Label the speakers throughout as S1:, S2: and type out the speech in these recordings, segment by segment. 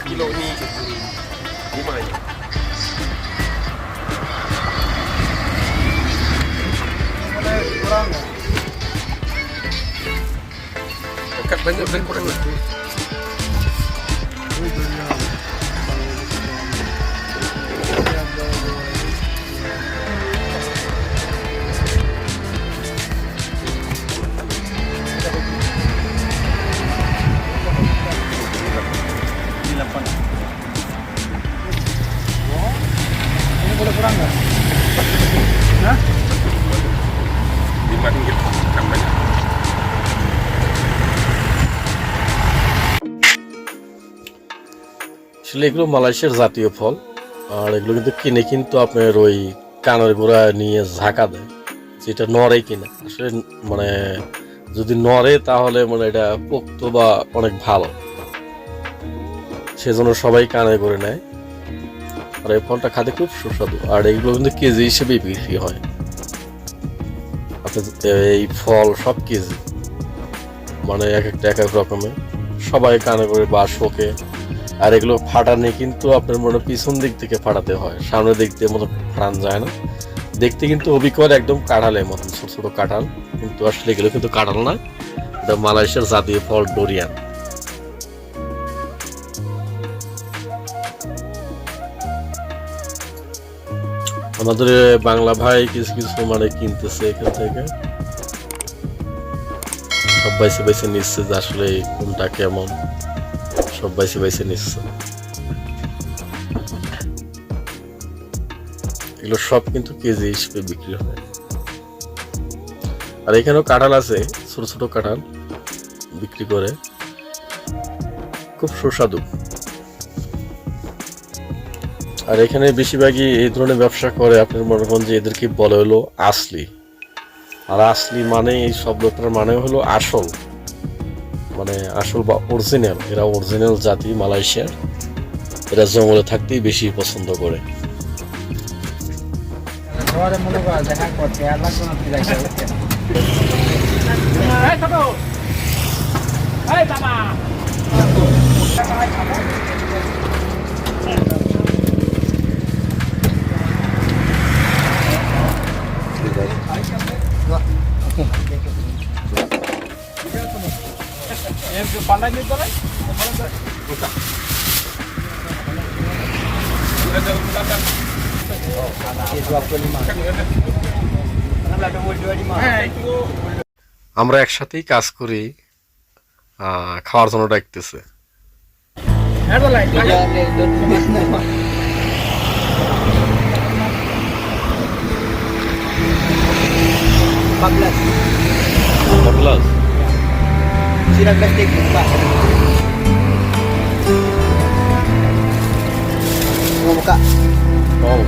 S1: kilo ni lima ni. Dekat banyak dan kurang lah.
S2: Kurang nggak? Hah?
S1: 5 ringgit kan banyak.
S3: আসলে এগুলো মালয়েশিয়ার জাতীয় ফল, আর এগুলো কিন্তু কিনে কিন্তু আপনার ওই কানের গোড়া নিয়ে ঝাঁকা দেয়, যেটা নড়ে কিনা। আসলে মানে যদি নড়ে তাহলে মানে এটা পোক্ত বা অনেক ভালো, সেজন্য সবাই কানে করে নেয়। আর এই ফলটা খেতে খুব সুস্বাদু, আর এগুলো কিন্তু কেজি হিসেবে বিক্রি হয়। এই ফল সব কেজি, মানে এক একটা এক এক রকমের, সবাই কানে করে বা শোকে। আর এগুলো ফাটানে কিন্তু আপনার মনে পিছন দিক থেকে ফাটাতে হয়, সামনের দিক দিয়ে মতো ফাটান যায় না। দেখতে কিন্তু অবিকল একদম কাঁঠালের মতন, ছোট ছোট কাঁঠাল, কিন্তু আসলে এগুলো কিন্তু কাঁঠাল না, এটা মালয়েশিয়ার জাতীয় ফল ডোরিয়ান। আমাদের বাংলা ভাই কিছু কিছু মানে কিনতেছে এখান থেকে, সব বাইসে বাইসে নিচ্ছে যে আসলে কোনটা কেমন, সব বাইসে বাইসে নিচ্ছে। এগুলো সব কিন্তু কেজি হিসেবে বিক্রি হয়। আর এখানেও কাঁঠাল আছে, ছোট ছোট কাঁঠাল বিক্রি করে, খুব সুস্বাদু। আর এখানে বেশিরভাগই এই ধরনের ব্যবসা করে আপনার মনে করেন যে এদেরকে বলে হলো আসলি। আর আসলি মানে এই শব্দটার মানে হলো আসল, মানে আসল বা অরিজিনাল। এরা অরিজিনাল জাতি মালয়েশিয়ার, এরা জঙ্গলে থাকতেই বেশি পছন্দ করে।
S2: Pandai ni boleh?
S1: Buka.
S3: আমরা একসাথেই কাজ করি, খাওয়ার জন্য ডাকতেছে।
S2: Sila plastik buka. Mau buka?
S3: Oh.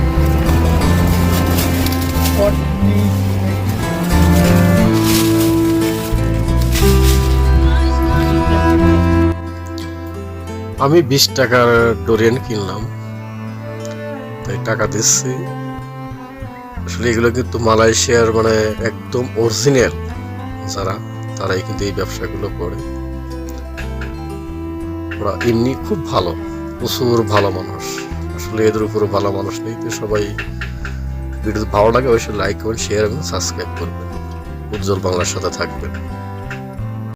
S3: আমি 20 টাকার ডোরিয়ান কিনলাম, তাই টাকা দিচ্ছি। আসলে এগুলো কিন্তু মালয়েশিয়ার মানে একদম অরিজিনাল যারা, তারাই কিন্তু এই ব্যবসাগুলো করে। ওরা এমনি খুব ভালো, প্রচুর ভালো মানুষ। আসলে এদের উপরে ভালো মানুষ নেই। তো সবাই ভিডিও ভালো লাগে অবশ্যই লাইক করবেন, শেয়ার এবং সাবস্ক্রাইব করবেন। উজ্জ্বল বাংলার সাথে থাকবেন।